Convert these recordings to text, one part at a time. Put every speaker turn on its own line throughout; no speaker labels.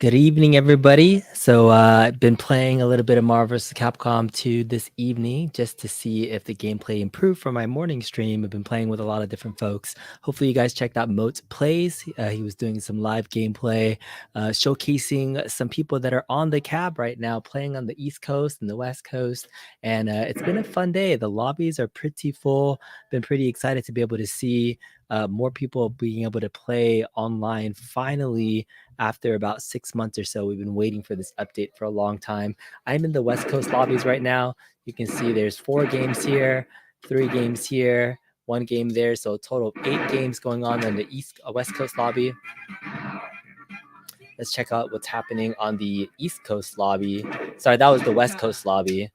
Good evening, everybody. So I've been playing a little bit of Marvel vs. Capcom 2 this evening just to see if the gameplay improved from my morning stream. I've been playing with a lot of different folks. Hopefully you guys checked out Moat's Plays. He was doing some live gameplay, showcasing some people that are on the cab right now, playing on the East Coast and the West Coast. And it's been a fun day. The lobbies are pretty full. Been pretty excited to be able to see more people being able to play online finally after about 6 months or so. We've been waiting for this update for a long time. I'm in the West Coast lobbies right now. You can see there's 4 games here, 3 games here, 1 game there. So a total of 8 games going on in the West Coast lobby. Let's check out what's happening on the East Coast lobby. Sorry, that was the West Coast lobby.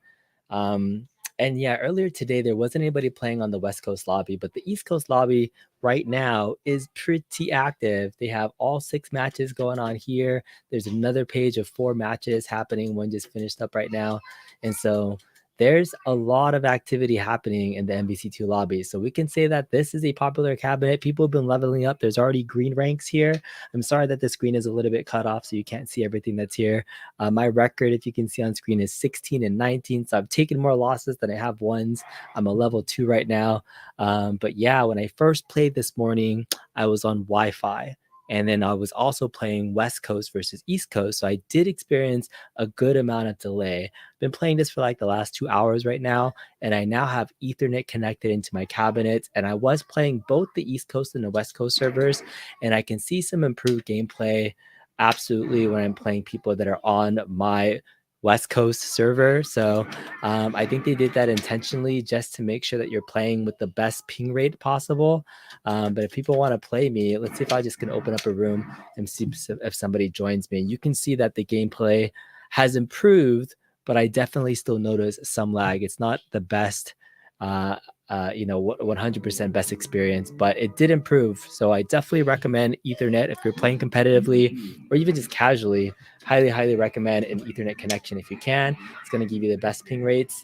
And yeah, earlier today, there wasn't anybody playing on the West Coast lobby, but the East Coast lobby right now is pretty active. They have all 6 matches going on here. There's another page of 4 matches happening. One just finished up right now. And so there's a lot of activity happening in the MVC2 lobby. So we can say that this is a popular cabinet. People have been leveling up. There's already green ranks here. I'm sorry that the screen is a little bit cut off, so you can't see everything that's here. My record, if you can see on screen, is 16-19. So I've taken more losses than I have wins. I'm a level 2 right now. But yeah, when I first played this morning, I was on Wi-Fi. And then I was also playing West Coast versus East Coast. So I did experience a good amount of delay. I've been playing this for like the last 2 hours right now. And I now have Ethernet connected into my cabinet. And I was playing both the East Coast and the West Coast servers. And I can see some improved gameplay absolutely when I'm playing people that are on my West Coast server. So I think they did that intentionally just to make sure that you're playing with the best ping rate possible. But if people want to play me, let's see if I just can open up a room and see if somebody joins me. And you can see that the gameplay has improved, but I definitely still notice some lag. It's not the best 100% best experience, but it did improve. So I definitely recommend Ethernet if you're playing competitively or even just casually. Highly recommend an Ethernet connection if you can. It's going to give you the best ping rates.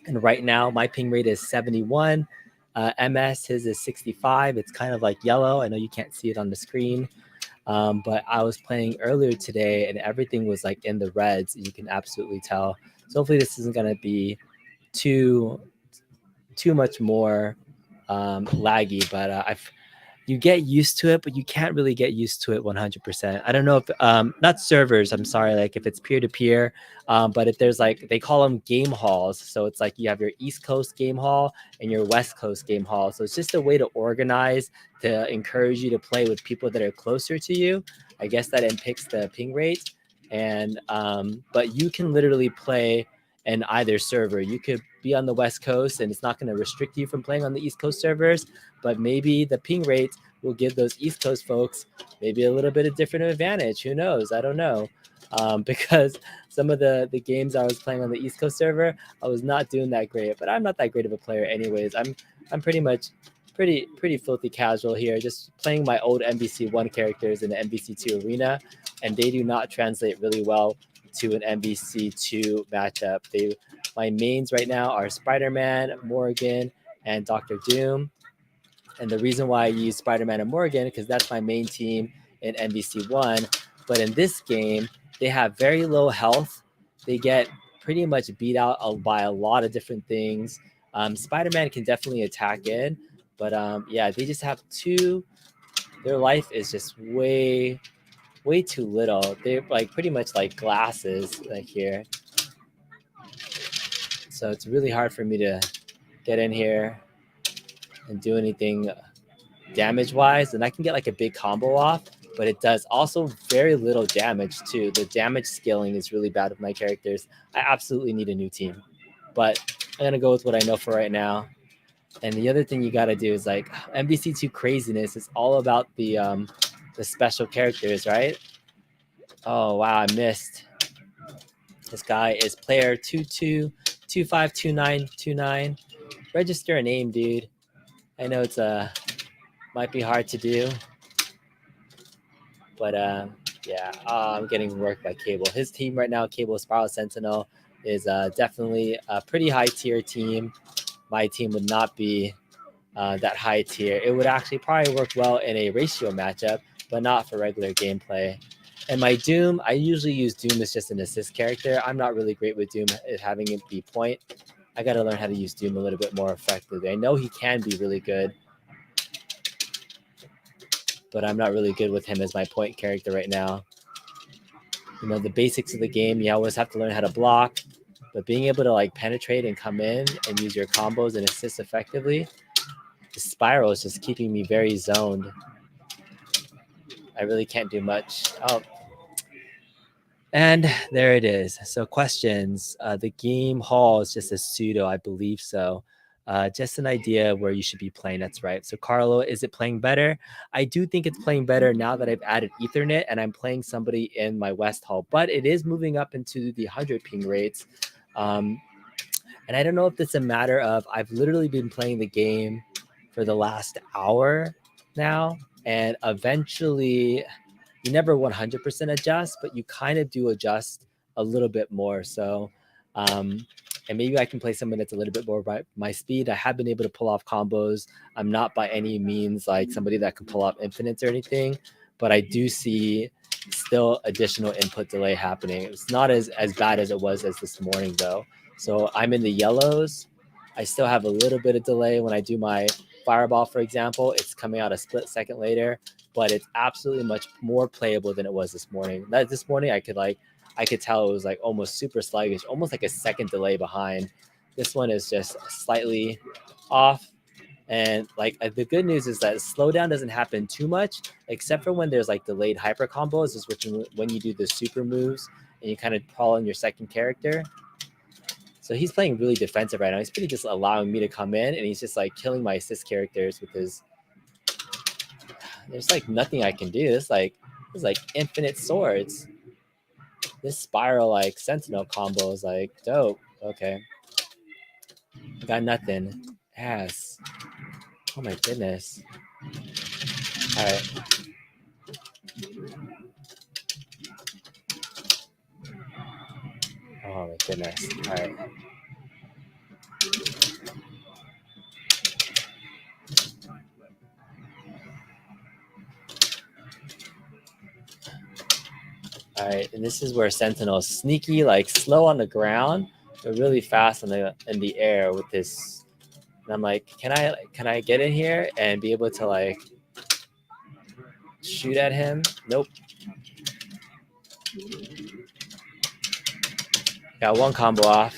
And right now my ping rate is 71. MS, his is 65. It's kind of like yellow. I know you can't see it on the screen. But I was playing earlier today and everything was like in the reds. You can absolutely tell. So hopefully this isn't going to be too much more laggy, but you get used to it, but you can't really get used to it 100%. I don't know if not servers, I'm sorry, like if it's peer-to-peer, but if there's like, they call them game halls. So it's like you have your East Coast game hall and your West Coast game hall. So it's just a way to organize, to encourage you to play with people that are closer to you. I guess that impacts the ping rate. And but you can literally play in either server. You could be on the West Coast and it's not going to restrict you from playing on the East Coast servers, but maybe the ping rate will give those East Coast folks maybe a little bit of different advantage. Who knows? I don't know. Because some of the games I was playing on the East Coast server, I was not doing that great, but I'm not that great of a player anyways. I'm pretty much pretty filthy casual here, just playing my old MVC1 characters in the MVC2 arena, and they do not translate really well to an MVC2 matchup. My mains right now are Spider-Man, Morgan, and Dr. Doom. And the reason why I use Spider-Man and Morgan, because that's my main team in MVC1. But in this game, they have very low health. They get pretty much beat out by a lot of different things. Spider-Man can definitely attack in, but yeah, they just have their life is just way too little. They're like pretty much like glasses like here. So it's really hard for me to get in here and do anything damage wise. And I can get like a big combo off, but it does also very little damage too. The damage scaling is really bad with my characters. I absolutely need a new team, but I'm gonna go with what I know for right now. And the other thing you gotta do is like MVC2 craziness is all about the special characters, right? Oh wow, I missed. This guy is player 22252929. Register a name, dude. I know it's might be hard to do, but yeah, I'm getting worked by Cable. His team right now, Cable Spiral Sentinel, is definitely a pretty high tier team. My team would not be that high tier. It would actually probably work well in a ratio matchup, but not for regular gameplay. And my Doom, I usually use Doom as just an assist character. I'm not really great with Doom having it be point. I got to learn how to use Doom a little bit more effectively. I know he can be really good, but I'm not really good with him as my point character right now. You know, the basics of the game, you always have to learn how to block, but being able to like penetrate and come in and use your combos and assist effectively, the spiral is just keeping me very zoned. I really can't do much. Oh, and there it is. So questions. The game hall is just a pseudo, I believe so. Just an idea where you should be playing. That's right. So Carlo, is it playing better? I do think it's playing better now that I've added Ethernet and I'm playing somebody in my West Hall, but it is moving up into the 100 ping rates. And I don't know if it's a matter of I've literally been playing the game for the last hour now, and eventually you never 100% adjust, but you kind of do adjust a little bit more. So, and maybe I can play someone that's a little bit more by my speed. I have been able to pull off combos. I'm not by any means like somebody that can pull off infinites or anything, but I do see still additional input delay happening. It's not as bad as it was as this morning though. So I'm in the yellows. I still have a little bit of delay when I do my fireball, for example. It's coming out a split second later, but it's absolutely much more playable than it was this morning. This morning I could tell it was like almost super sluggish, almost like a second delay behind. This one is just slightly off. And like the good news is that slowdown doesn't happen too much, except for when there's like delayed hyper combos, is when you do the super moves and you kind of crawl in your second character. So he's playing really defensive right now. He's pretty just allowing me to come in, and he's just like killing my assist characters with his. There's like nothing I can do. There's like infinite swords. This spiral like sentinel combo is like dope. Okay, I got nothing. Ass. Oh my goodness. All right. Oh my goodness. All right. All right, and this is where Sentinel is sneaky, like slow on the ground, but really fast in the air with this. And I'm like, can I get in here and be able to like shoot at him? Nope. Got one combo off.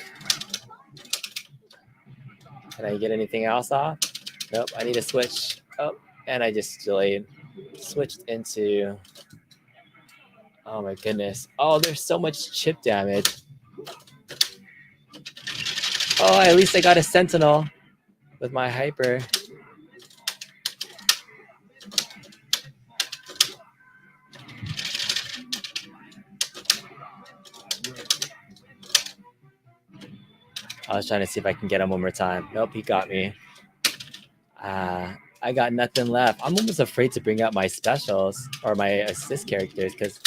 Can I get anything else off? Nope. I need to switch. Oh, and I just delayed. Switched into. Oh my goodness. Oh, there's so much chip damage. Oh, at least I got a Sentinel with my hyper. I was trying to see if I can get him one more time. Nope, he got me. I got nothing left. I'm almost afraid to bring out my specials or my assist characters because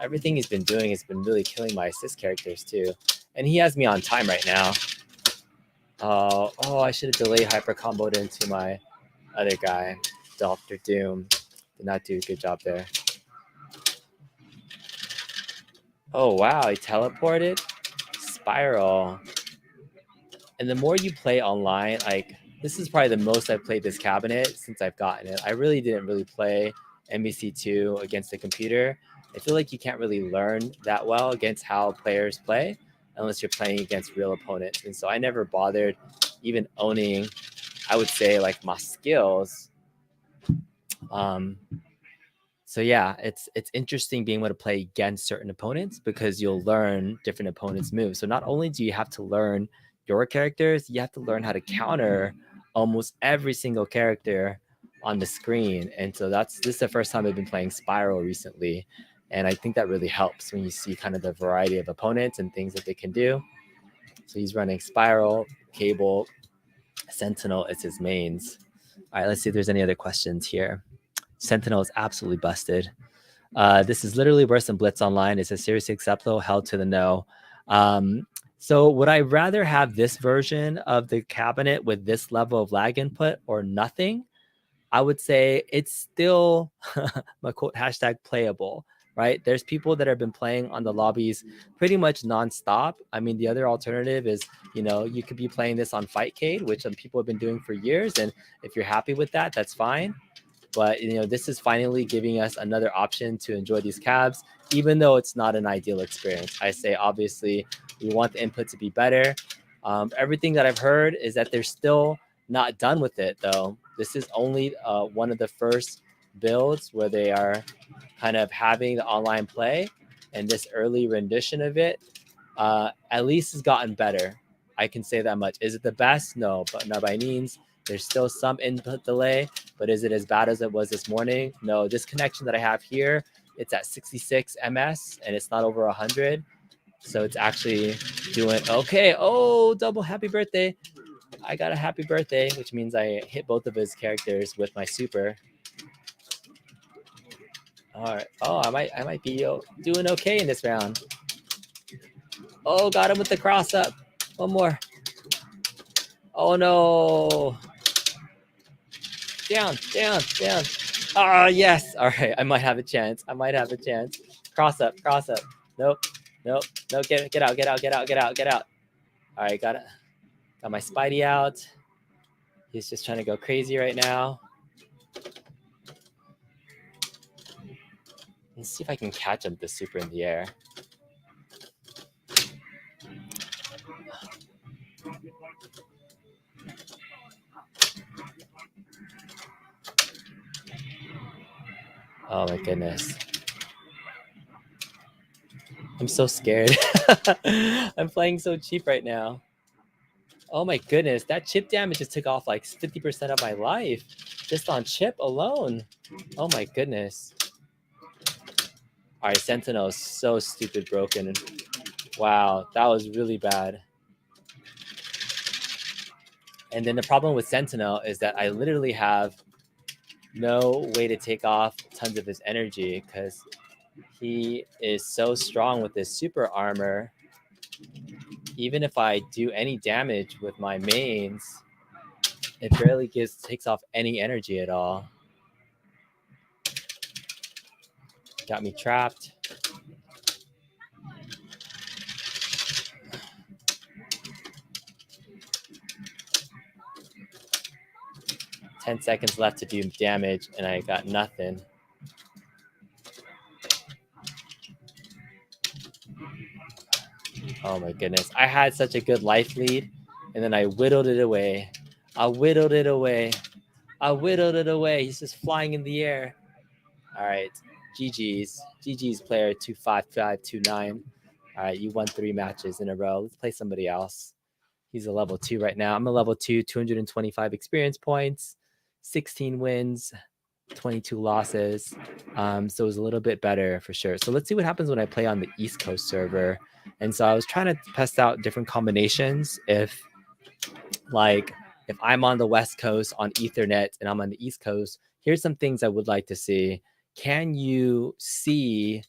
everything he's been doing has been really killing my assist characters too. And he has me on time right now. Oh, I should have delayed hyper comboed into my other guy, Dr. Doom. Did not do a good job there. Oh, wow, he teleported? Spiral. And the more you play online, like, this is probably the most I've played this cabinet since I've gotten it. I really didn't really play MBC2 against the computer. I feel like you can't really learn that well against how players play unless you're playing against real opponents. And so I never bothered even owning, I would say, like my skills. So yeah, it's interesting being able to play against certain opponents because you'll learn different opponents' moves. So not only do you have to learn your characters, you have to learn how to counter almost every single character on the screen. And so this is the first time I've been playing Spiral recently. And I think that really helps when you see kind of the variety of opponents and things that they can do. So he's running Spiral, Cable, Sentinel is his mains. All right, let's see if there's any other questions here. Sentinel is absolutely busted. This is literally worse than Blitz Online. It's a seriously acceptable, hell to the no. So would I rather have this version of the cabinet with this level of lag input or nothing? I would say it's still my quote hashtag playable right? There's people that have been playing on the lobbies pretty much nonstop. I mean, the other alternative is, you could be playing this on Fightcade, which some people have been doing for years. And if you're happy with that, that's fine. But this is finally giving us another option to enjoy these cabs, even though it's not an ideal experience. I say, obviously, we want the input to be better. Everything that I've heard is that they're still not done with it, though. This is only one of the first builds where they are kind of having the online play, and this early rendition of it at least has gotten better. I can say that much. Is it the best? No, but not by means. There's still some input delay, but is it as bad as it was this morning? No. This connection that I have here, it's at 66 ms and it's not over 100. So it's actually doing okay. Oh, double happy birthday. I got a happy birthday, which means I hit both of his characters with my super. All right. Oh, I might be doing okay in this round. Oh, got him with the cross up. One more. Oh no. Down. Ah, yes. All right. I might have a chance. Cross up. Nope. No, get out. All right, got my Spidey out. He's just trying to go crazy right now. Let's see if I can catch him with the super in the air. Oh my goodness. I'm so scared. I'm playing so cheap right now. Oh my goodness, that chip damage just took off like 50% of my life just on chip alone. Oh my goodness. All right, Sentinel is so stupid broken. Wow, that was really bad. And then the problem with Sentinel is that I literally have no way to take off tons of his energy because he is so strong with his super armor. Even if I do any damage with my mains, it barely takes off any energy at all. Got me trapped. Ten seconds left to do damage, and I got nothing. Oh my goodness. I had such a good life lead, and then I whittled it away. He's just flying in the air. All right. GG's player 25529. All right, you won 3 matches in a row. Let's play somebody else. He's a level 2 right now. I'm a level 2, 225 experience points, 16 wins, 22 losses. So it was a little bit better for sure. So let's see what happens when I play on the East Coast server. And so I was trying to test out different combinations. If I'm on the West Coast on Ethernet and I'm on the East Coast, here's some things I would like to see. Can you see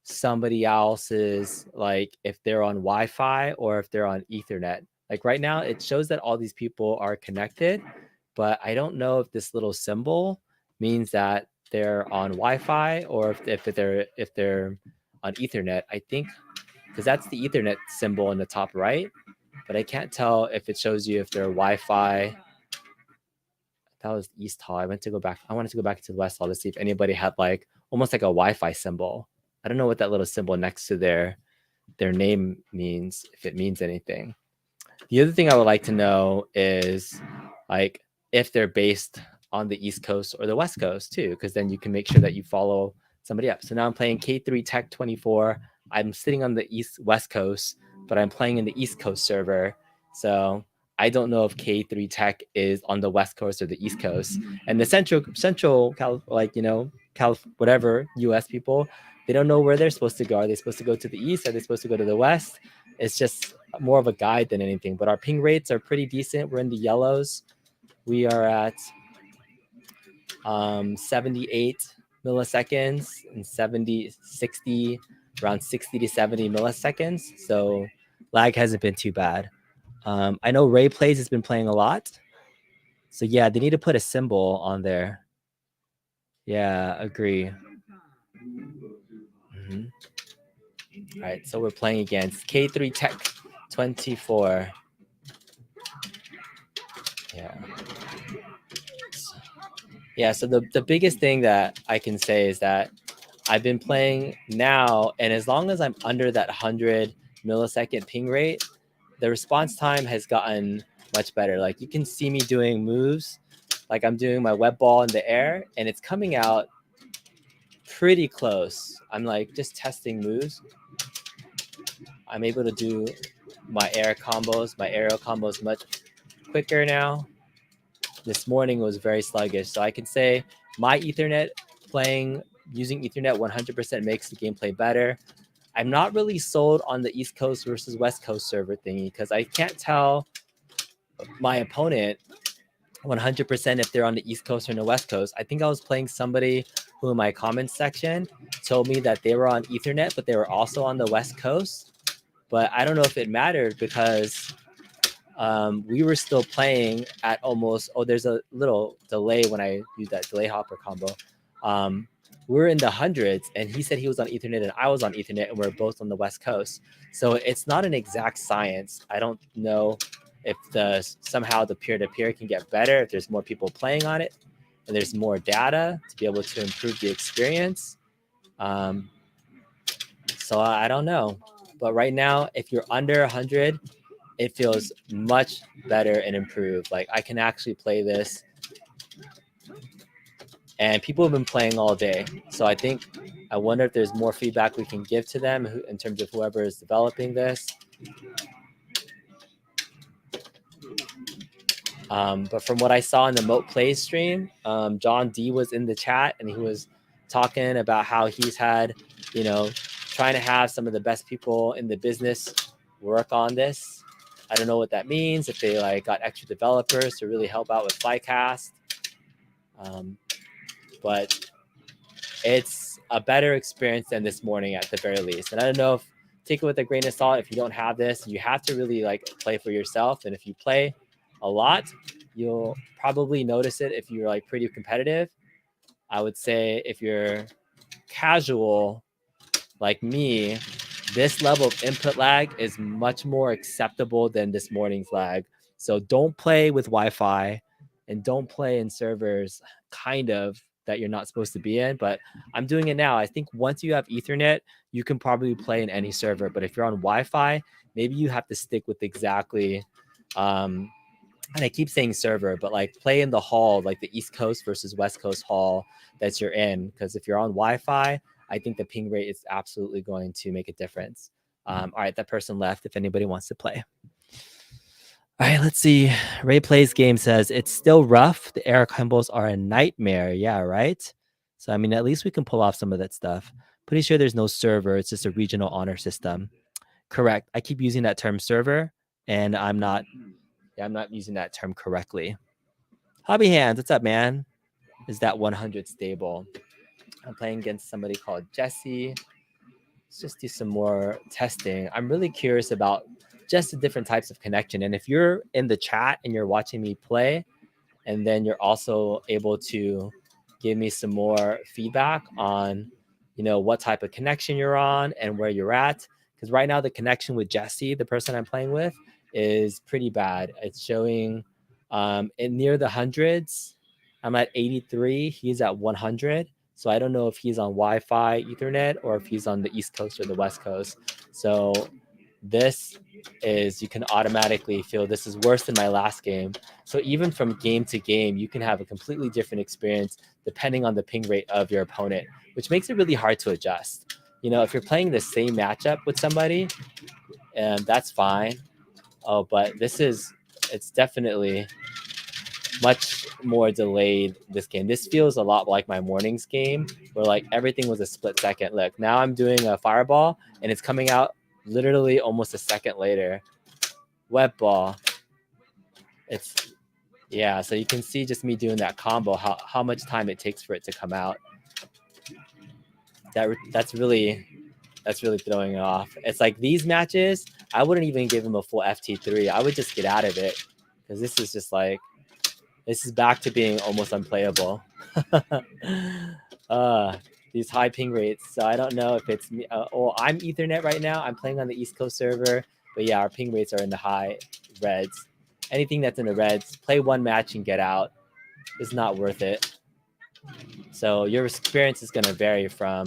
somebody else's, like if they're on Wi-Fi or if they're on Ethernet? Like right now, it shows that all these people are connected, but I don't know if this little symbol means that they're on Wi-Fi or if they're on Ethernet. I think because that's the Ethernet symbol in the top right, but I can't tell if it shows you if they're Wi-Fi. That was East Hall. I wanted to go back to the West Hall to see if anybody had like almost like a Wi-Fi symbol. I don't know what that little symbol next to their name means, if it means anything. The other thing I would like to know is like if they're based on the East Coast or the West Coast too, because then you can make sure that you follow somebody up. So now I'm playing K3 Tech 24. I'm sitting on the West Coast, but I'm playing in the East Coast server. So I don't know if K3 Tech is on the West Coast or the East Coast. And the central whatever US people, they don't know where they're supposed to go. Are they supposed to go to the East? Are they supposed to go to the West? It's just more of a guide than anything. But our ping rates are pretty decent. We're in the yellows. We are at 78 milliseconds and 60, around 60 to 70 milliseconds. So lag hasn't been too bad. I know Ray Plays has been playing a lot. So yeah, they need to put a symbol on there. Yeah, agree. All right, so we're playing against K3 Tech 24. Yeah, so the biggest thing that I can say is that I've been playing now, and as long as I'm under that 100 millisecond ping rate, the response time has gotten much better. Like you can see me doing moves, like I'm doing my web ball in the air, and it's coming out pretty close. I'm like just testing moves. I'm able to do my air combos, my aerial combos much quicker now. This morning was very sluggish, so I can say my Ethernet playing using Ethernet 100% makes the gameplay better. I'm not really sold on the East Coast versus West Coast server thingy because I can't tell my opponent 100% if they're on the East Coast or the West Coast. I think I was playing somebody who in my comments section told me that they were on Ethernet, but they were also on the West Coast. But I don't know if it mattered because we were still playing at almost, there's a little delay when I use that delay hopper combo. We're in the hundreds, and he said he was on Ethernet and I was on Ethernet, and we're both on the West Coast. So it's not an exact science. I don't know if somehow the peer-to-peer can get better, if there's more people playing on it, and there's more data to be able to improve the experience. So I don't know. But right now, if you're under 100, it feels much better and improved. Like I can actually play this, and people have been playing all day. So I wonder if there's more feedback we can give to them in terms of whoever is developing this. But from what I saw in the Moat Play stream, John D was in the chat, and he was talking about how he's had, trying to have some of the best people in the business work on this. I don't know what that means, if they got extra developers to really help out with Flycast. But it's a better experience than this morning at the very least. And I don't know, take it with a grain of salt if you don't have this. You have to really play for yourself. And if you play a lot, you'll probably notice it if you're pretty competitive. I would say if you're casual like me, this level of input lag is much more acceptable than this morning's lag. So don't play with Wi-Fi, and don't play in servers that you're not supposed to be in. But I'm doing it now. I think once you have Ethernet, you can probably play in any server. But if you're on Wi-Fi, maybe you have to stick with exactly, and I keep saying server, but play in the hall, like the East Coast versus West Coast hall that you're in. Because if you're on Wi-Fi, I think the ping rate is absolutely going to make a difference. All right, that person left. If anybody wants to play. All right, let's see. Ray Plays Game says, it's still rough. The air combos are a nightmare. Yeah, right? So, I mean, at least we can pull off some of that stuff. Pretty sure there's no server. It's just a regional honor system. Correct. I keep using that term server, and I'm not using that term correctly. Hobby Hands, what's up, man? Is that 100 stable? I'm playing against somebody called Jesse. Let's just do some more testing. I'm really curious about just the different types of connection. And if you're in the chat and you're watching me play, and then you're also able to give me some more feedback on, what type of connection you're on and where you're at. Because right now the connection with Jesse, the person I'm playing with, is pretty bad. It's showing near the hundreds. I'm at 83. He's at 100. So I don't know if he's on Wi-Fi, Ethernet, or if he's on the East Coast or the West Coast. So this is, you can automatically feel this is worse than my last game. So even from game to game, you can have a completely different experience depending on the ping rate of your opponent, which makes it really hard to adjust. If you're playing the same matchup with somebody, that's fine. But it's definitely much more delayed, this game. This feels a lot like my morning's game, where everything was a split second. Look, now I'm doing a fireball, and it's coming out literally almost a second later. Web ball. So you can see just me doing that combo, how much time it takes for it to come out. That's really throwing it off. It's these matches, I wouldn't even give him a full FT3. I would just get out of it, because this is just this is back to being almost unplayable. these high ping rates. So I don't know if it's me. I'm Ethernet right now. I'm playing on the East Coast server, but yeah, our ping rates are in the high reds. Anything that's in the reds, play one match and get out. Is not worth it. So your experience is going to vary from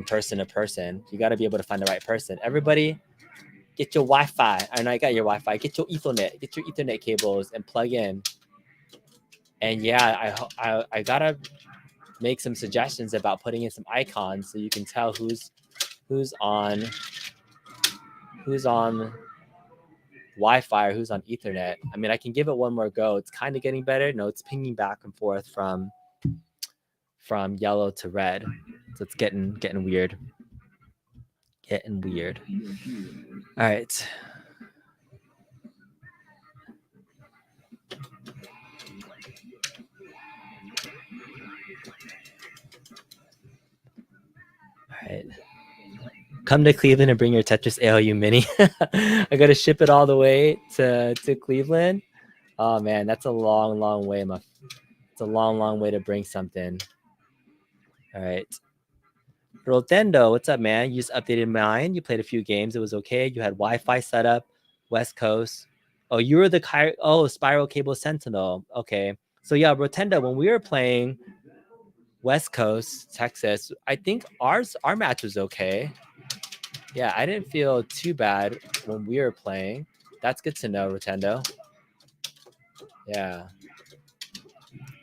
person to person. You got to be able to find the right person. Everybody, get your Wi-Fi. I know I got your Wi-Fi. Get your Ethernet. Get your Ethernet cables and plug in. And yeah, I gotta make some suggestions about putting in some icons so you can tell who's on Wi-Fi or who's on Ethernet. I mean, I can give it one more go. It's kind of getting better. No, it's pinging back and forth from yellow to red. So it's getting weird. Getting weird. All right. All right. Come to Cleveland and bring your Tetris ALU Mini. I got to ship it all the way to Cleveland. Oh man, that's a long way. It's a long way to bring something. All right. Rotendo, what's up, man? You just updated mine. You played a few games. It was okay. You had Wi-Fi set up, West Coast. Oh, you were the Spiral Cable Sentinel. Okay. So yeah, Rotendo, when we were playing West Coast, Texas, I think our match was okay. Yeah, I didn't feel too bad when we were playing. That's good to know, Rotendo. Yeah.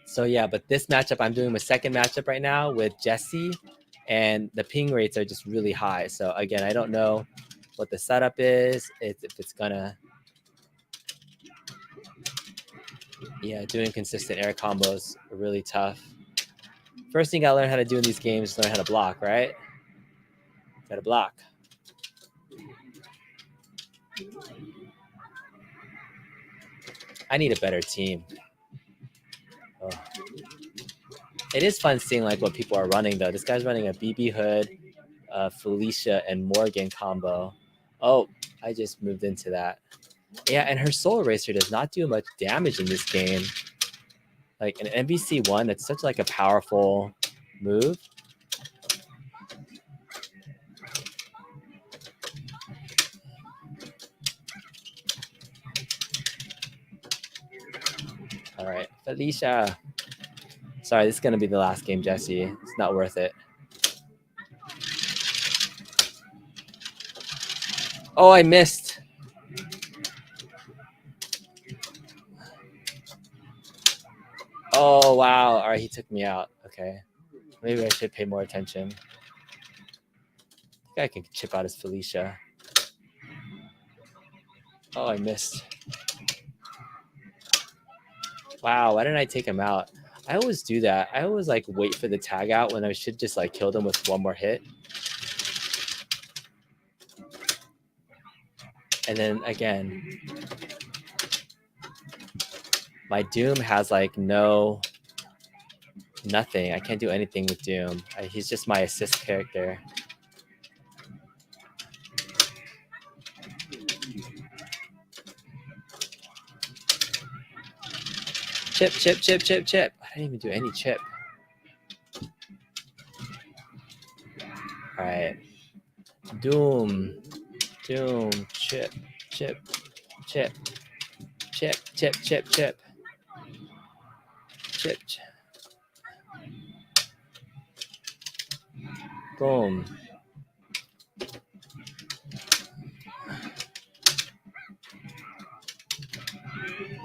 So yeah, but this matchup, I'm doing my second matchup right now with Jesse, and the ping rates are just really high. So again, I don't know what the setup is. If it's gonna, yeah, doing consistent air combos are really tough. First thing I learned how to do in these games is learn how to block, right? Got to block. I need a better team. Oh. It is fun seeing like what people are running though. This guy's running a BB Hood, Felicia, and Morgan combo. Oh, I just moved into that. Yeah, and her Soul Eraser does not do much damage in this game. Like an MVC1, that's such like a powerful move. All right, Felicia. Sorry, this is gonna be the last game, Jesse. It's not worth it. Oh, I missed. Oh, wow. All right, he took me out. Okay. Maybe I should pay more attention. I think I can chip out his Felicia. Oh, I missed. Wow, why didn't I take him out? I always do that. I always like wait for the tag out when I should just like kill them with one more hit. And then again, my Doom has like nothing. I can't do anything with Doom. He's just my assist character. Chip, chip, chip, chip, chip. I didn't even do any chip. All right. Doom, chip, chip, chip, chip, chip, chip, chip, chip, chip. Boom.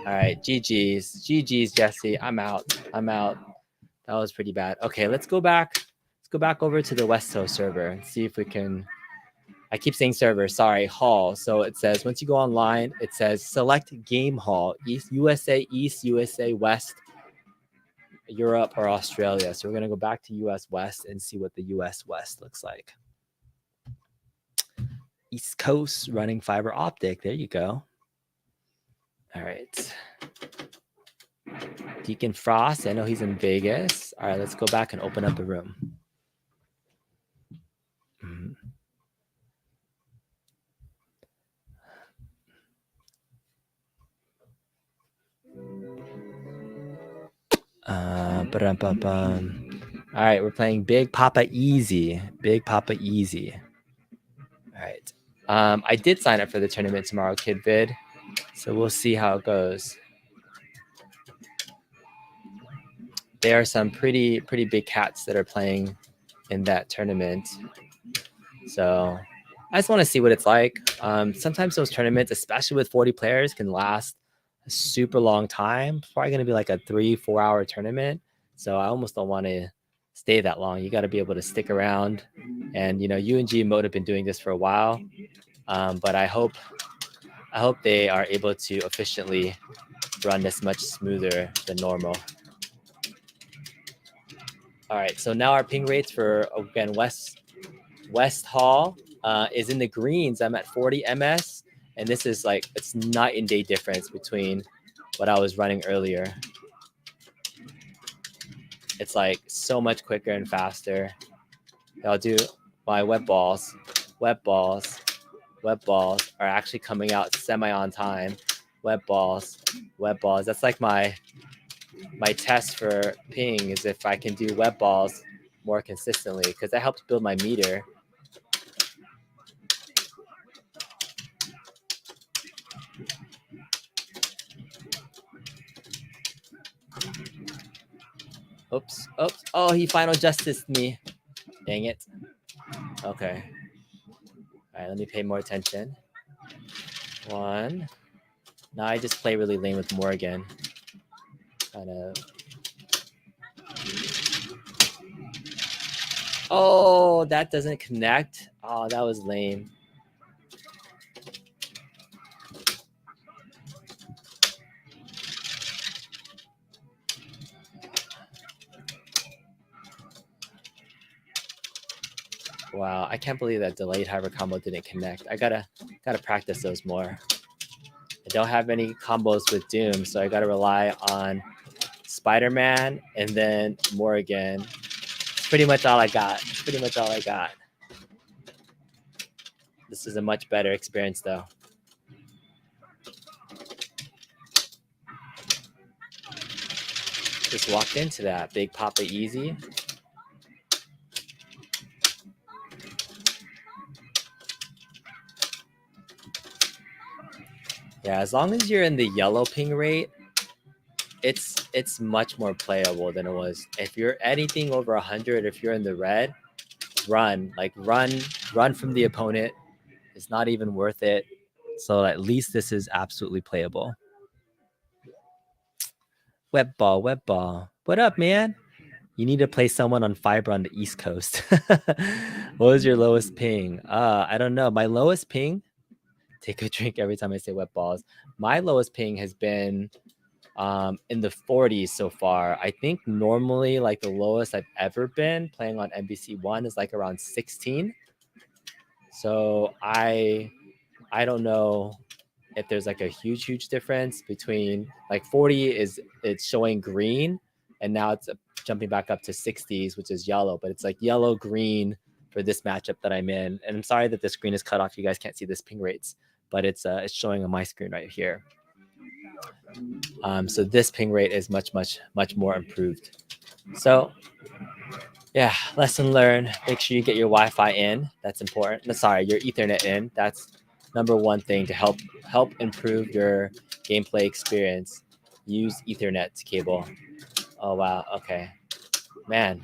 All right, GG's, Jesse. I'm out. That was pretty bad. Okay, let's go back. Let's go back over to the West Coast server and see if we can. I keep saying server, sorry, hall. So it says once you go online, it says select game hall, USA East, USA West, Europe, or Australia. So we're gonna go back to US West and see what the US West looks like. East Coast running fiber optic. There you go. All right. Deacon Frost, I know he's in Vegas. All right, let's go back and open up a room. Mm-hmm. Ba-dum-bum-bum. All right, we're playing Big Papa Easy. Big Papa Easy. All right. I did sign up for the tournament tomorrow, Kid Vid. So we'll see how it goes. There are some pretty big cats that are playing in that tournament. So I just want to see what it's like. Sometimes those tournaments, especially with 40 players, can last a super long time. It's probably going to be like a 3-4 hour tournament. So I almost don't want to stay that long. You got to be able to stick around. And UNG Mode have been doing this for a while, but I hope they are able to efficiently run this much smoother than normal. All right, so now our ping rates for, again, West Hall is in the greens. I'm at 40 ms, and this is like, it's night and day difference between what I was running earlier. It's like so much quicker and faster. I'll do my wet balls. Wet balls are actually coming out semi on time. Wet balls. That's like my test for ping, is if I can do wet balls more consistently, because that helps build my meter. Oops. Oh, he final justiced me. Dang it. Okay. All right, let me pay more attention. One. Now I just play really lame with Morgan. Kind of. Oh, that doesn't connect. Oh, that was lame. Wow, I can't believe that delayed hyper combo didn't connect. I gotta practice those more. I don't have any combos with Doom, so I gotta rely on Spider-Man and then Morgan. It's pretty much all I got. This is a much better experience, though. Just walked into that. Big Papa Easy. Yeah, as long as you're in the yellow ping rate, it's much more playable than it was. If you're anything over 100, if you're in the red, run from the opponent. It's not even worth it. So at least this is absolutely playable. Web ball. What up, man? You need to play someone on fiber on the East Coast. What was your lowest ping? I don't know. My lowest ping, take a drink every time I say wet balls. My lowest ping has been in the 40s so far. I think normally like the lowest I've ever been playing on NBC One is like around 16. So I don't know if there's like a huge difference between like 40 is it's showing green, and now it's jumping back up to 60s, which is yellow, but it's like yellow green for this matchup that I'm in. And I'm sorry that the screen is cut off. You guys can't see this ping rates, but it's showing on my screen right here. So this ping rate is much more improved. So yeah, lesson learned. Make sure you get your Wi-Fi in. That's important. No, sorry, your Ethernet in. That's number one thing to help improve your gameplay experience. Use Ethernet cable. Oh wow. Okay, man.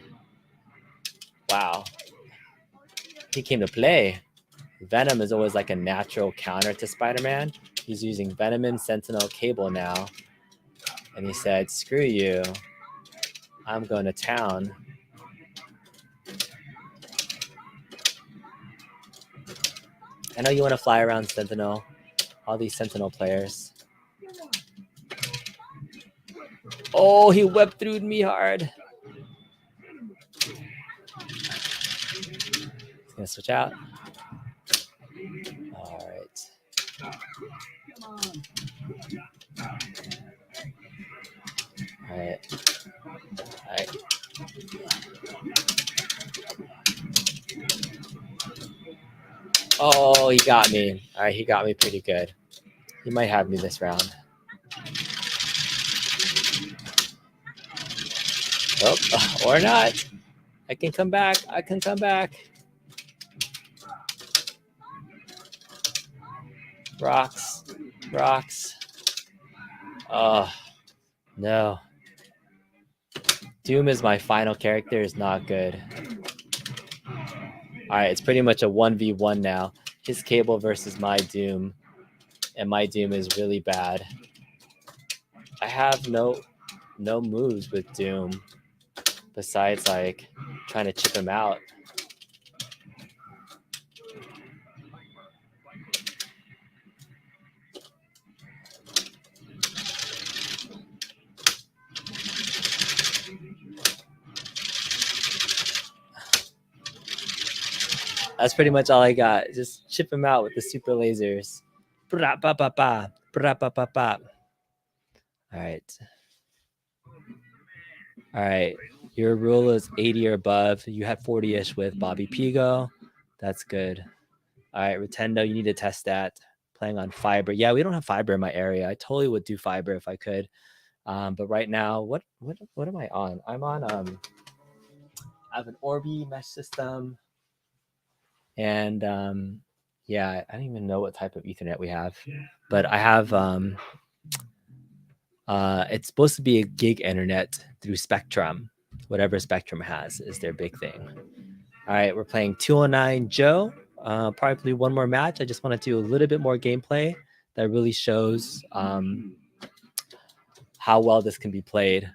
Wow. He came to play. Venom is always like a natural counter to Spider-Man. He's using Venom and Sentinel cable now, and he said, "Screw you. I'm going to town." I know you want to fly around Sentinel. All these Sentinel players. Oh, he web through me hard. He's gonna switch out. All right. All right. All right. Oh, he got me. All right, he got me pretty good. He might have me this round. Oh, or not. I can come back. I can come back. Rocks. Rocks. Oh, no. Doom is my final character. Is not good. All right, it's pretty much a 1v1 now. His Cable versus my Doom. And my Doom is really bad. I have no moves with Doom besides like trying to chip him out. That's pretty much all I got. Just chip him out with the super lasers. All right. All right. Your rule is 80 or above. You had 40-ish with Bobby Pigo. That's good. All right, Rotendo, you need to test that. Playing on fiber. Yeah, we don't have fiber in my area. I totally would do fiber if I could. But right now, what am I on? I'm on I have an Orbi mesh system. And yeah, I don't even know what type of Ethernet we have. But I have it's supposed to be a gig internet through Spectrum. Whatever Spectrum has is their big thing. All right, we're playing 209 Joe. Probably one more match. I just want to do a little bit more gameplay that really shows how well this can be played.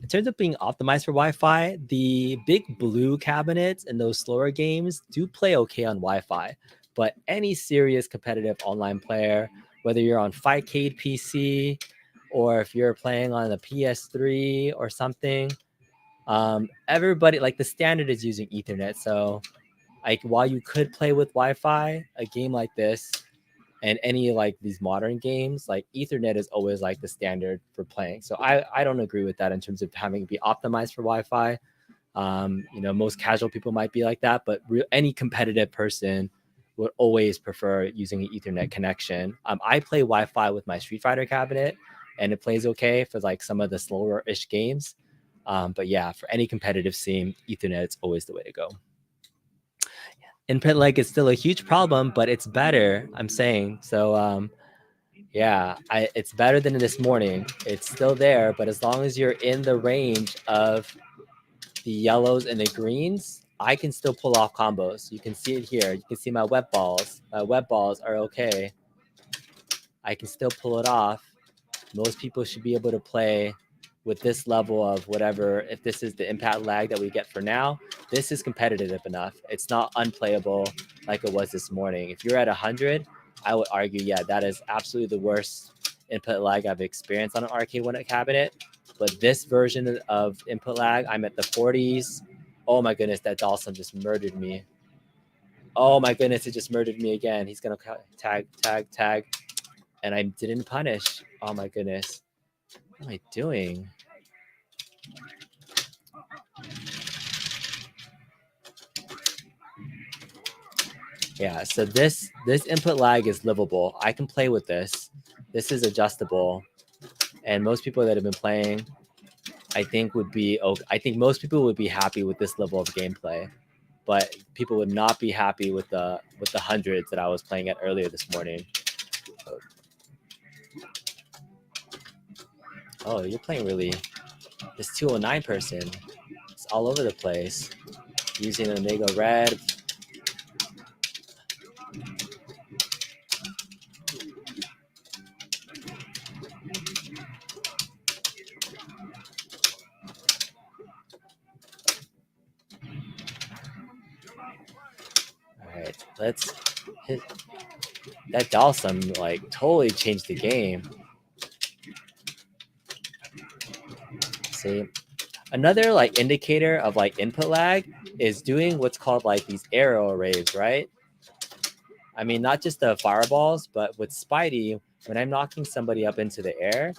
In terms of being optimized for Wi-Fi, the big blue cabinets and those slower games do play okay on Wi-Fi. But any serious competitive online player, whether you're on Fightcade PC or if you're playing on a PS3 or something, everybody, like the standard is using Ethernet. So like while you could play with Wi-Fi, a game like this and any like these modern games, like Ethernet is always like the standard for playing. So I don't agree with that in terms of having to be optimized for Wi-Fi. You know, most casual people might be like that, but any competitive person would always prefer using an Ethernet connection. I play Wi-Fi with my Street Fighter cabinet, and it plays okay for like some of the slower-ish games. But yeah, for any competitive scene, Ethernet is always the way to go. Input lag is still a huge problem, but it's better. I'm saying so. Yeah, it's better than this morning. It's still there, but as long as you're in the range of the yellows and the greens, I can still pull off combos. You can see it here. You can see my web balls. My web balls are okay. I can still pull it off. Most people should be able to play with this level of whatever. If this is the impact lag that we get for now, this is competitive enough. It's not unplayable like it was this morning. If you're at 100, I would argue, yeah, that is absolutely the worst input lag I've experienced on an Arcade1Up cabinet. But this version of input lag, I'm at the 40s. Oh my goodness, that Dawson just murdered me. Oh my goodness, it just murdered me again. He's gonna tag, and I didn't punish. Oh my goodness. What am I doing? Yeah, so this input lag is livable. I can play with this. This is adjustable. And most people that have been playing, I think I think most people would be happy with this level of gameplay. But people would not be happy with the hundreds that I was playing at earlier this morning. Oh, you're playing really this 209 person. It's all over the place. Using Omega Red. All right, let's hit that Dalsum. Like totally changed the game. See, another like indicator of like input lag is doing what's called like these arrow arrays, right? I mean, not just the fireballs, but with Spidey, when I'm knocking somebody up into the air,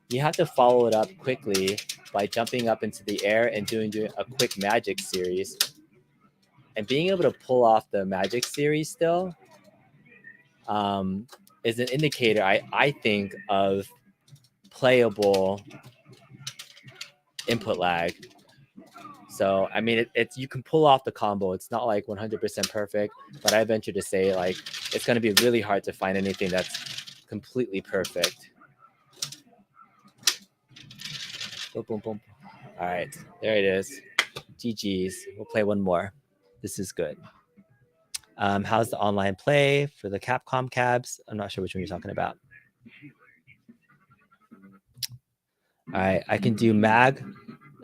you have to follow it up quickly by jumping up into the air and doing a quick magic series. And being able to pull off the magic series still is an indicator, I think, of playable input lag. So I mean, it's you can pull off the combo. It's not like 100% perfect, but I venture to say like it's going to be really hard to find anything that's completely perfect. Boom, boom, boom. All right, there it is. GG's. We'll play one more. This is good. How's the online play for the Capcom cabs? I'm not sure which one you're talking about. All right, I can do mag,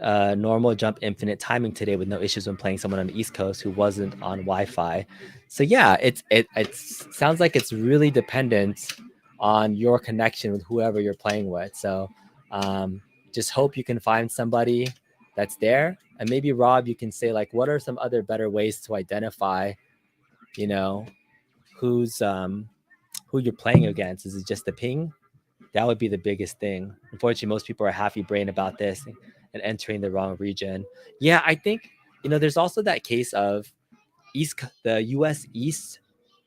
normal, jump, infinite timing today with no issues when playing someone on the East Coast who wasn't on Wi-Fi. So yeah, it sounds like it's really dependent on your connection with whoever you're playing with. So just hope you can find somebody that's there, and maybe Rob, you can say like, what are some other better ways to identify, you know, who's who you're playing against? Is it just the ping? That would be the biggest thing. Unfortunately, most people are happy brain about this and entering the wrong region. Yeah, I think there's also that case of the U.S. East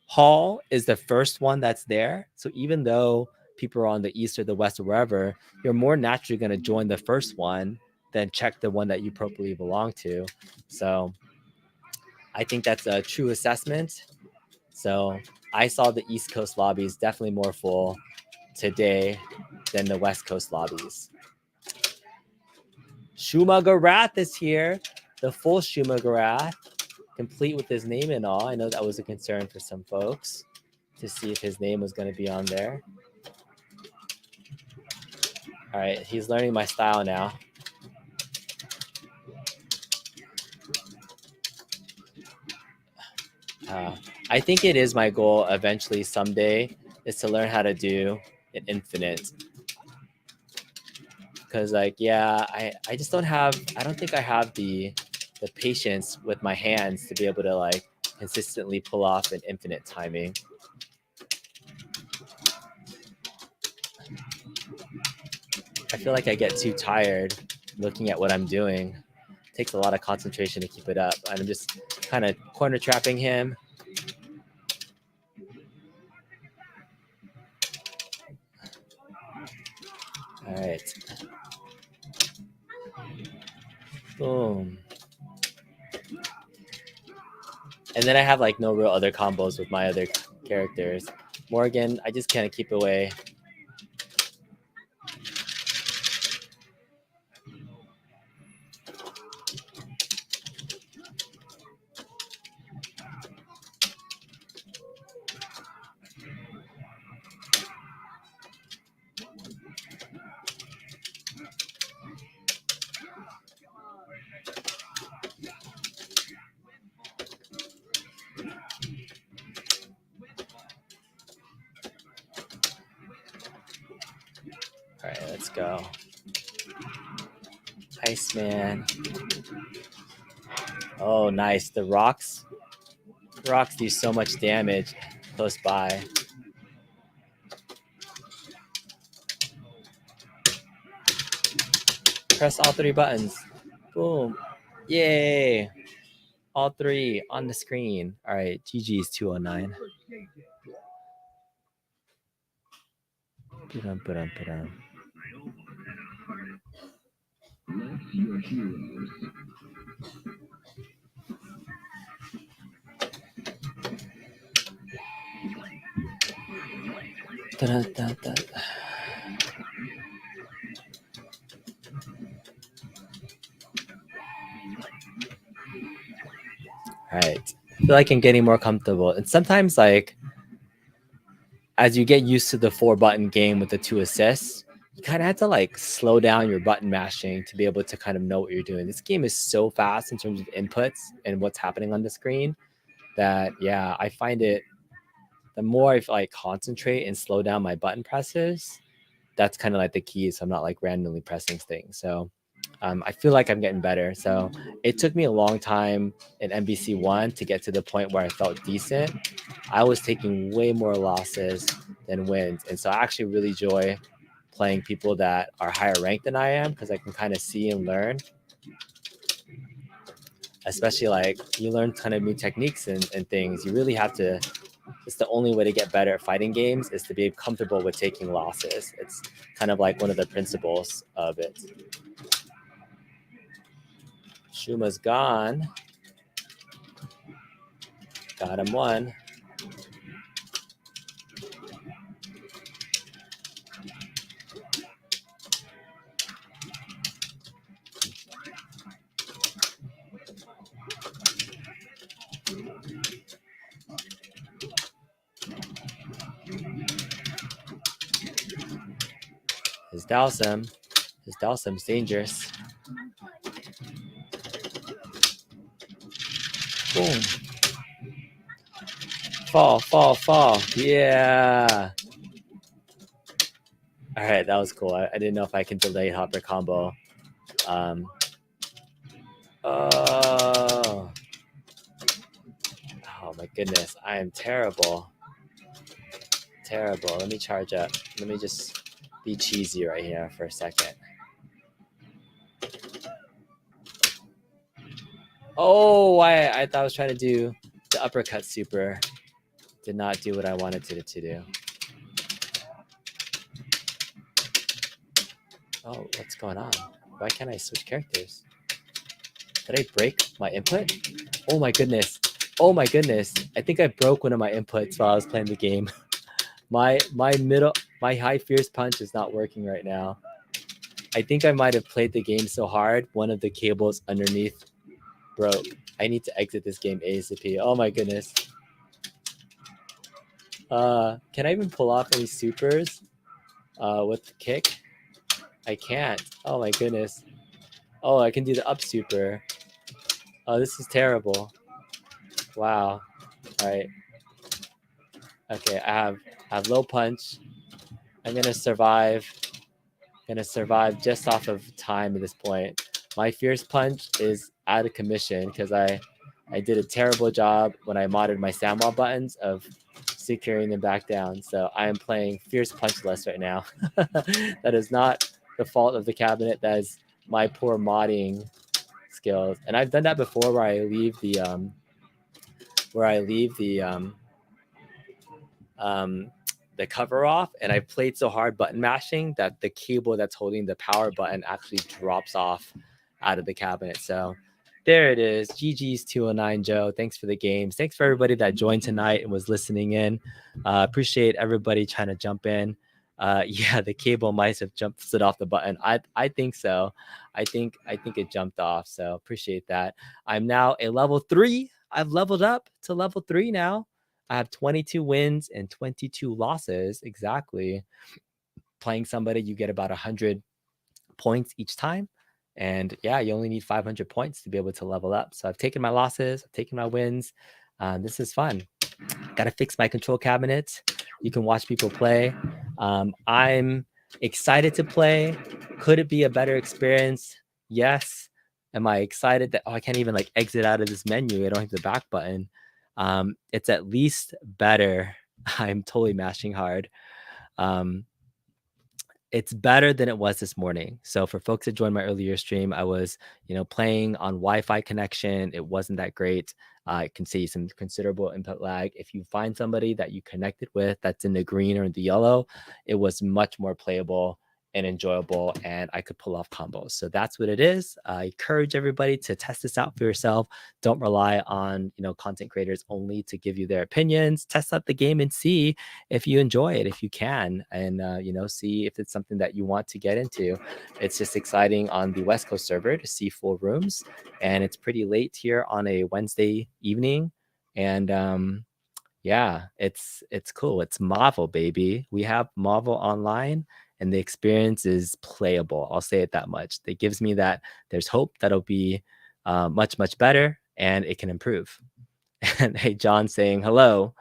Hall is the first one that's there. So even though people are on the East or the West or wherever, you're more naturally going to join the first one than check the one that you appropriately belong to. So I think that's a true assessment. So I saw the East Coast lobbies definitely more full today than the West Coast lobbies. Shumagarath is here, the full Shumagarath, complete with his name and all. I know that was a concern for some folks to see if his name was going to be on there. All right, he's learning my style now. I think it is my goal eventually someday is to learn how to do an infinite. Because like, yeah, I just don't think I have the patience with my hands to be able to like consistently pull off an infinite timing. I feel like I get too tired looking at what I'm doing. It takes a lot of concentration to keep it up. And I'm just kind of corner trapping him. All right. Boom. And then I have like no real other combos with my other characters. Morgan, I just kind of keep away. All right, let's go. Iceman. Oh, nice. The rocks do so much damage close by. Press all three buttons. Boom. Yay. All three on the screen. All right, GG's 209. All right. I feel like I'm getting more comfortable. And sometimes, like, as you get used to the 4-button game with the 2 assists, you kind of have to like slow down your button mashing to be able to kind of know what you're doing. This game is so fast in terms of inputs and what's happening on the screen that, yeah, I find it, the more I like concentrate and slow down my button presses, that's kind of like the key. So I'm not like randomly pressing things. So I feel like I'm getting better. So it took me a long time in MBC1 to get to the point where I felt decent. I was taking way more losses than wins. And so I actually really enjoy playing people that are higher ranked than I am because I can kind of see and learn. Especially like you learn kind of new techniques and things. You really have to, it's the only way to get better at fighting games is to be comfortable with taking losses. It's kind of like one of the principles of it. Shuma's gone. Got him one. His Dalsim's dangerous. Boom. Fall. Yeah. All right, that was cool. I didn't know if I can delay hopper combo. Oh my goodness, I am terrible. Let me charge up. Let me just be cheesy right here for a second. Oh, I thought I was trying to do the uppercut super. Did not do what I wanted it to do. Oh, what's going on? Why can't I switch characters? Did I break my input? Oh my goodness. I think I broke one of my inputs while I was playing the game. My high fierce punch is not working right now. I think I might have played the game so hard, one of the cables underneath broke. I need to exit this game ASAP. Oh my goodness. Can I even pull off any supers with the kick? I can't. Oh my goodness. Oh, I can do the up super. Oh, this is terrible. Wow. All right. Okay, I have low punch. I'm gonna survive. Just off of time at this point. My fierce punch is out of commission because I did a terrible job when I modded my sandwall buttons of securing them back down. So I am playing fierce punchless right now. That is not the fault of the cabinet. That is my poor modding skills. And I've done that before where I leave the cover off, and I played so hard button mashing that the cable that's holding the power button actually drops off out of the cabinet. So there it is. GG's 209, Joe. Thanks for the games. Thanks for everybody that joined tonight and was listening in. Appreciate everybody trying to jump in. Yeah, the cable might have slid off the button. I think so. I think it jumped off. So appreciate that. I'm now a level 3. I've leveled up to level 3 now. I have 22 wins and 22 losses. Exactly. Playing somebody, you get about 100 points each time. And yeah, you only need 500 points to be able to level up. So I've taken my losses, I've taken my wins. This is fun. Got to fix my control cabinet. You can watch people play. I'm excited to play. Could it be a better experience? Yes. Am I excited that I can't even like exit out of this menu? I don't have the back button. It's at least better. I'm totally mashing hard. It's better than it was this morning. So for folks that joined my earlier stream, I was, playing on Wi-Fi connection. It wasn't that great. I can see some considerable input lag. If you find somebody that you connected with that's in the green or in the yellow, it was much more playable and enjoyable, and I could pull off combos. So that's what it is. I encourage everybody to test this out for yourself. Don't rely on, content creators only to give you their opinions. Test out the game and see if you enjoy it, if you can, and see if it's something that you want to get into. It's just exciting on the West Coast server to see full rooms, and it's pretty late here on a Wednesday evening, and yeah, it's cool. It's Marvel, baby. We have Marvel online, and the experience is playable. I'll say it that much. It gives me that there's hope that'll be much better, and it can improve. And hey, John saying hello.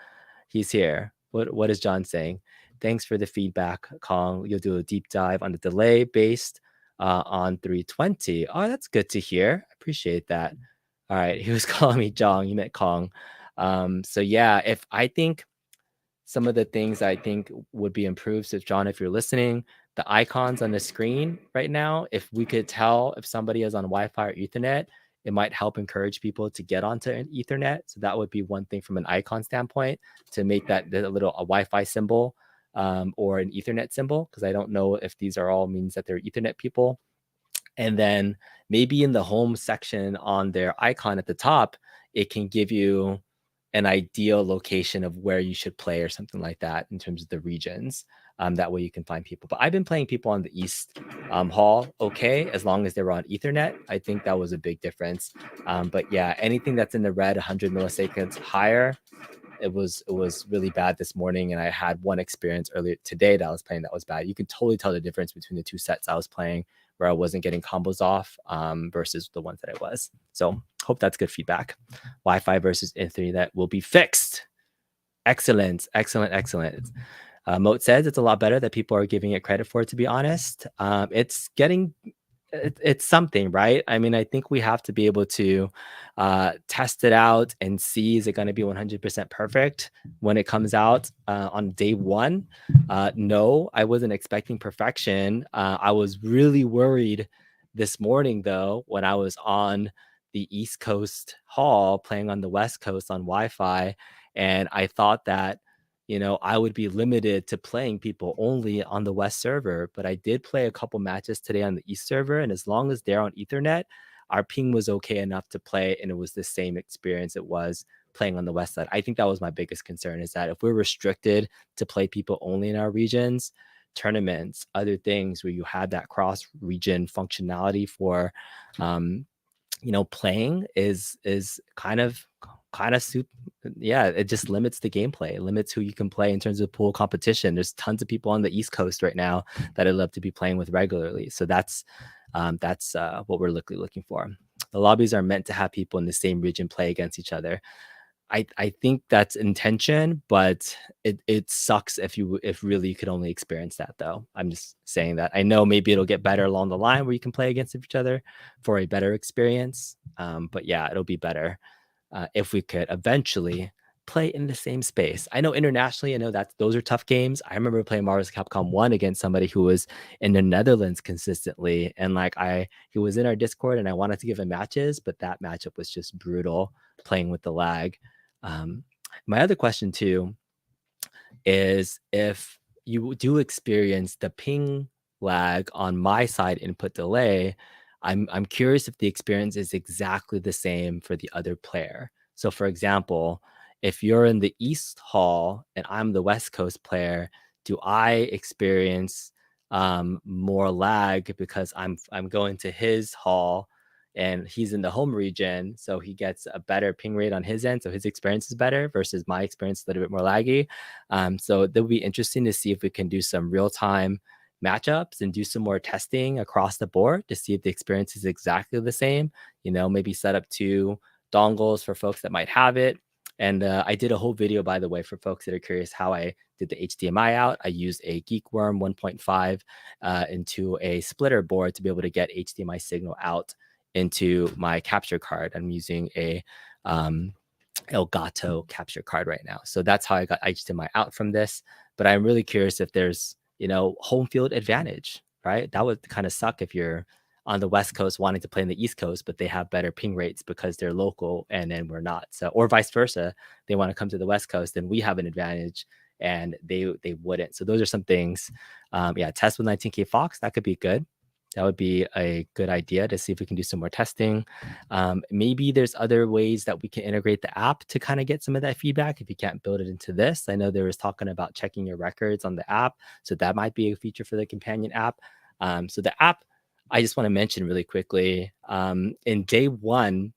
He's here. What is John saying? Thanks for the feedback, Kong. You'll do a deep dive on the delay based on 320. Oh, that's good to hear. I appreciate that. All right. He was calling me Jong. He meant Kong. So yeah, if I think some of the things I think would be improved. So John, if you're listening, the icons on the screen right now, if we could tell if somebody is on Wi-Fi or Ethernet, it might help encourage people to get onto an Ethernet. So that would be one thing from an icon standpoint, to make that a Wi-Fi symbol or an Ethernet symbol, because I don't know if these are all means that they're Ethernet people. And then maybe in the home section on their icon at the top, it can give you an ideal location of where you should play or something like that in terms of the regions. That way you can find people. But I've been playing people on the East Hall okay, as long as they were on Ethernet. I think that was a big difference. But yeah, anything that's in the red 100 milliseconds higher, it was really bad this morning, and I had one experience earlier today that I was playing that was bad. You can totally tell the difference between the two sets I was playing where I wasn't getting combos off versus the ones that I was. So hope that's good feedback. Wi-Fi versus Ethernet will be fixed. Excellent, excellent, excellent. Moat says it's a lot better that people are giving it credit for, to be honest. It's getting it's something, right? I mean, I think we have to be able to test it out and see, is it going to be 100% perfect when it comes out on day one? No, I wasn't expecting perfection. I was really worried this morning, though, when I was on the East Coast hall playing on the West Coast on Wi-Fi, and I thought that I would be limited to playing people only on the West server, but I did play a couple matches today on the East server, and as long as they're on Ethernet, our ping was okay enough to play, and it was the same experience it was playing on the West side. I think that was my biggest concern, is that if we're restricted to play people only in our regions, tournaments, other things where you have that cross region functionality for playing is kind of soup. Yeah, it just limits the gameplay, it limits who you can play in terms of pool competition. There's tons of people on the East Coast right now that I'd love to be playing with regularly. So that's what we're looking for. The lobbies are meant to have people in the same region play against each other. I think that's intention, but it sucks if really you could only experience that, though. I'm just saying that. I know maybe it'll get better along the line where you can play against each other for a better experience. But yeah, it'll be better if we could eventually play in the same space. I know internationally, I know that those are tough games. I remember playing Marvel's Capcom 1 against somebody who was in the Netherlands consistently. And he was in our Discord and I wanted to give him matches, but that matchup was just brutal playing with the lag. My other question too is, if you do experience the ping lag on my side input delay, I'm curious if the experience is exactly the same for the other player. So for example, if you're in the East Hall and I'm the West Coast player, do I experience more lag because I'm going to his hall and he's in the home region, so he gets a better ping rate on his end, so his experience is better versus my experience a little bit more laggy. So that would be interesting to see if we can do some real-time matchups and do some more testing across the board to see if the experience is exactly the same. Maybe set up 2 dongles for folks that might have it. And I did a whole video, by the way, for folks that are curious how I did the HDMI out. I used a Geekworm 1.5 into a splitter board to be able to get HDMI signal out into my capture card. I'm using a Elgato capture card right now. So that's how I got HDMI out from this. But I'm really curious if there's, home field advantage, right? That would kind of suck if you're on the West Coast wanting to play in the East Coast, but they have better ping rates because they're local and then we're not. So, or vice versa, they want to come to the West Coast and we have an advantage and they wouldn't. So those are some things. Test with 19K Fox, that could be good. That would be a good idea to see if we can do some more testing. Maybe there's other ways that we can integrate the app to kind of get some of that feedback if you can't build it into this. I know there was talking about checking your records on the app, so that might be a feature for the companion app. So the app, I just want to mention really quickly, in day one,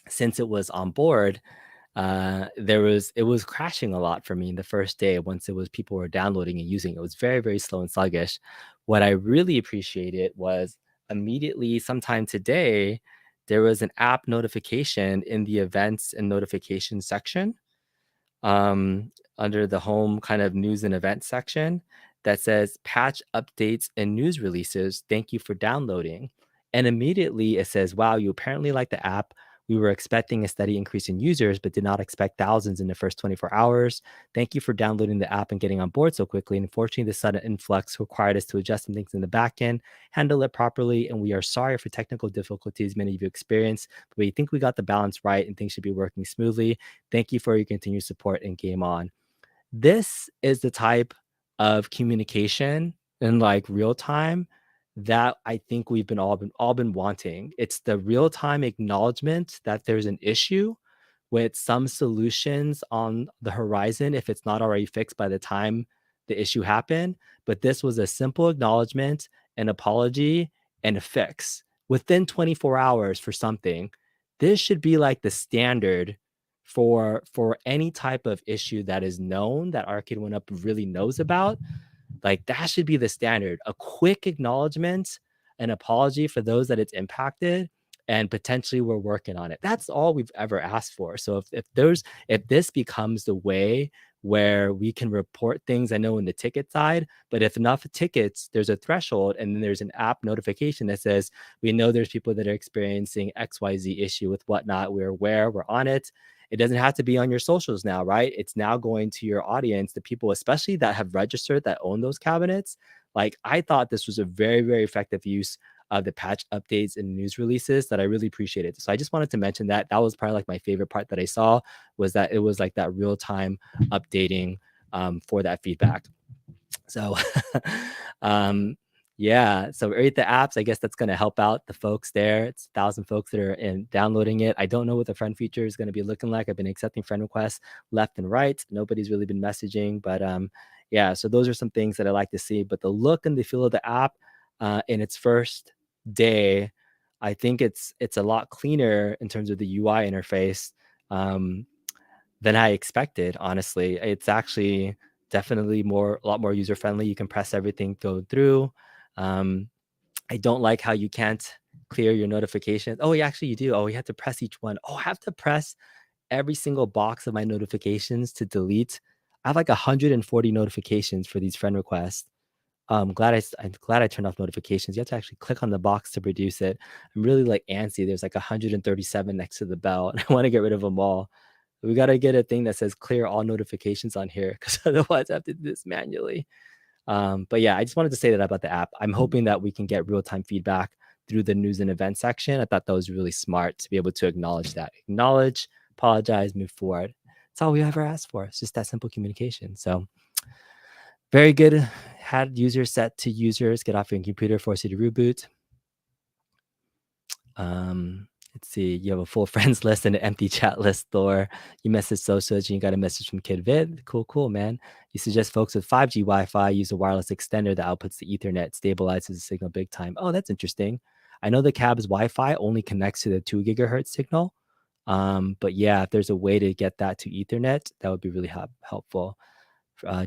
since it was on board, it was crashing a lot for me in the first day. Once people were downloading and using it, was very, very slow and sluggish. What I really appreciated was immediately sometime today, there was an app notification in the events and notifications section, under the home kind of news and events section, that says patch updates and news releases. Thank you for downloading. And immediately it says, wow, you apparently like the app. We were expecting a steady increase in users, but did not expect thousands in the first 24 hours. Thank you for downloading the app and getting on board so quickly. And unfortunately, the sudden influx required us to adjust some things in the back end, handle it properly. And we are sorry for technical difficulties many of you experienced, but we think we got the balance right and things should be working smoothly. Thank you for your continued support and game on. This is the type of communication in real time that I think we've been all been wanting. It's the real-time acknowledgement that there's an issue with some solutions on the horizon if it's not already fixed by the time the issue happened. But this was a simple acknowledgement, an apology, and a fix within 24 hours for something. This should be like the standard for any type of issue that is known that Arcade1Up really knows about. Like that should be the standard. A quick acknowledgement, an apology for those that it's impacted, and potentially we're working on it. That's all we've ever asked for. So if this becomes the way where we can report things, I know in the ticket side, but if enough tickets, there's a threshold and then there's an app notification that says, we know there's people that are experiencing XYZ issue with whatnot. We're aware, we're on it. It doesn't have to be on your socials now, right? It's now going to your audience, the people, especially that have registered, that own those cabinets. Like I thought this was a very, very effective use of the patch updates and news releases that I really appreciated. So I just wanted to mention that. That was probably like my favorite part that I saw, was that it was like that real time updating for that feedback. So yeah, so rate the apps. I guess that's going to help out the folks there. It's 1,000 folks that are downloading it. I don't know what the friend feature is going to be looking like. I've been accepting friend requests left and right. Nobody's really been messaging, but yeah, so those are some things that I like to see. But the look and the feel of the app in its first day, I think it's a lot cleaner in terms of the UI interface than I expected. Honestly, it's actually definitely a lot more user friendly. You can press everything, go through. I don't like how you can't clear your notifications. Oh, yeah, actually you do. Oh, you have to press each one. Oh, I have to press every single box of my notifications to delete. I have like 140 notifications for these friend requests. I'm glad I turned off notifications. You have to actually click on the box to produce it. I'm really like antsy. There's like 137 next to the bell, and I want to get rid of them all. We got to get a thing that says clear all notifications on here, because otherwise I have to do this manually. But yeah, I just wanted to say that about the app. I'm hoping that we can get real-time feedback through the news and events section. I thought that was really smart to be able to acknowledge that. Acknowledge, apologize, move forward. That's all we ever asked for. It's just that simple communication. So very good. Had users set to users. Get off your computer, force you to reboot. Let's see. You have a full friends list and an empty chat list, Thor. You message socials and you got a message from Kid Vid. Cool, man. You suggest folks with 5G Wi-Fi use a wireless extender that outputs the Ethernet, stabilizes the signal big time. Oh, that's interesting. I know the cab's Wi-Fi only connects to the 2 gigahertz signal. But yeah, if there's a way to get that to Ethernet, that would be really helpful.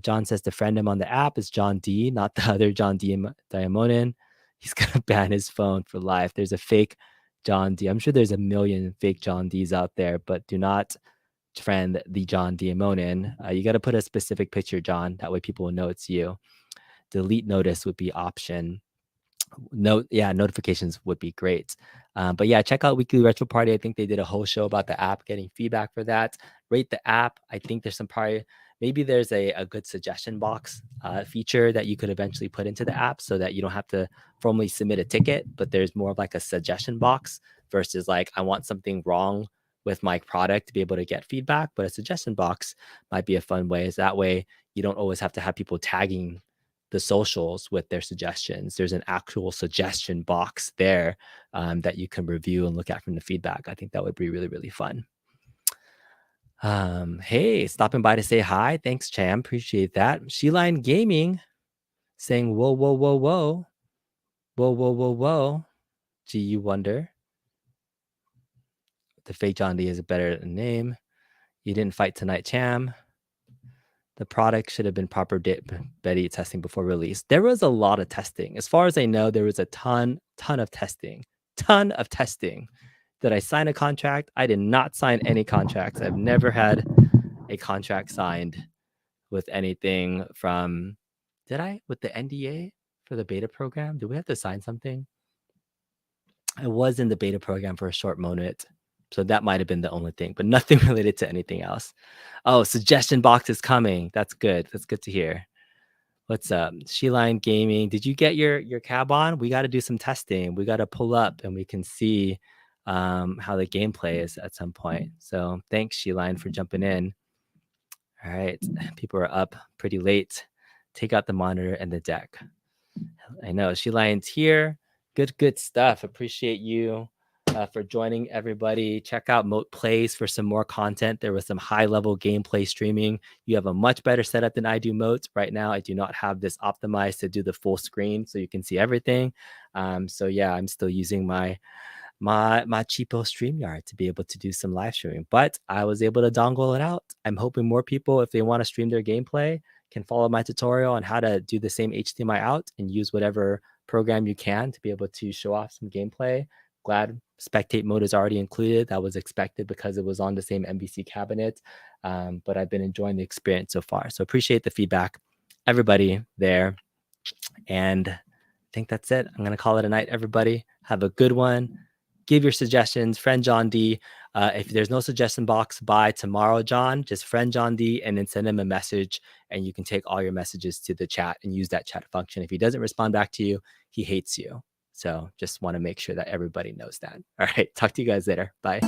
John says to friend him on the app is John D, not the other John Diamonin. He's gonna ban his phone for life. There's a fake John D. I'm sure there's a million fake John Ds out there, but do not friend the John Diamonin. You got to put a specific picture, John. That way people will know it's you. Delete notice would be option. Notifications would be great. But yeah, check out Weekly Retro Party. I think they did a whole show about the app, getting feedback for that. Rate the app. I think there's maybe there's a good suggestion box feature that you could eventually put into the app, so that you don't have to formally submit a ticket, but there's more of like a suggestion box versus like, I want something wrong with my product to be able to get feedback. But a suggestion box might be a fun way. Is that way you don't always have to have people tagging the socials with their suggestions. There's an actual suggestion box there that you can review and look at from the feedback. I think that would be really, really fun. Hey, stopping by to say hi. Thanks, Cham. Appreciate that. Sheline Gaming saying, whoa, whoa, whoa, whoa. Whoa, whoa, whoa, whoa. Gee, you wonder. The fake John D is a better name. You didn't fight tonight, Cham. The product should have been proper beta testing before release. There was a lot of testing. As far as I know, there was a ton of testing. Did I sign a contract? I did not sign any contracts. I've never had a contract signed with anything from, did I? With the NDA for the beta program? Do we have to sign something? I was in the beta program for a short moment, so that might have been the only thing, but nothing related to anything else. Oh, suggestion box is coming. That's good. That's good to hear. What's up? Sheline Gaming. Did you get your cab on? We got to do some testing. We got to pull up and we can see how the gameplay is at some point. So thanks, Sheline, for jumping in. All right. People are up pretty late. Take out the monitor and the deck. I know She Lion's here. Good stuff. Appreciate you for joining, everybody. Check out Moat Plays for some more content. There was some high-level gameplay streaming. You have a much better setup than I do, Moat. Right now, I do not have this optimized to do the full screen so you can see everything. So yeah, I'm still using my cheapo StreamYard to be able to do some live streaming, but I was able to dongle it out. I'm hoping more people, if they want to stream their gameplay, can follow my tutorial on how to do the same HDMI out and use whatever program you can to be able to show off some gameplay. Glad spectate mode is already included. That was expected because it was on the same MBC cabinet, but I've been enjoying the experience so far. So appreciate the feedback, everybody there. And I think that's it. I'm going to call it a night, everybody. Have a good one. Give your suggestions. Friend John D. If there's no suggestion box by tomorrow, John, just friend John D and then send him a message, and you can take all your messages to the chat and use that chat function. If he doesn't respond back to you, he hates you. So just want to make sure that everybody knows that. All right. Talk to you guys later. Bye.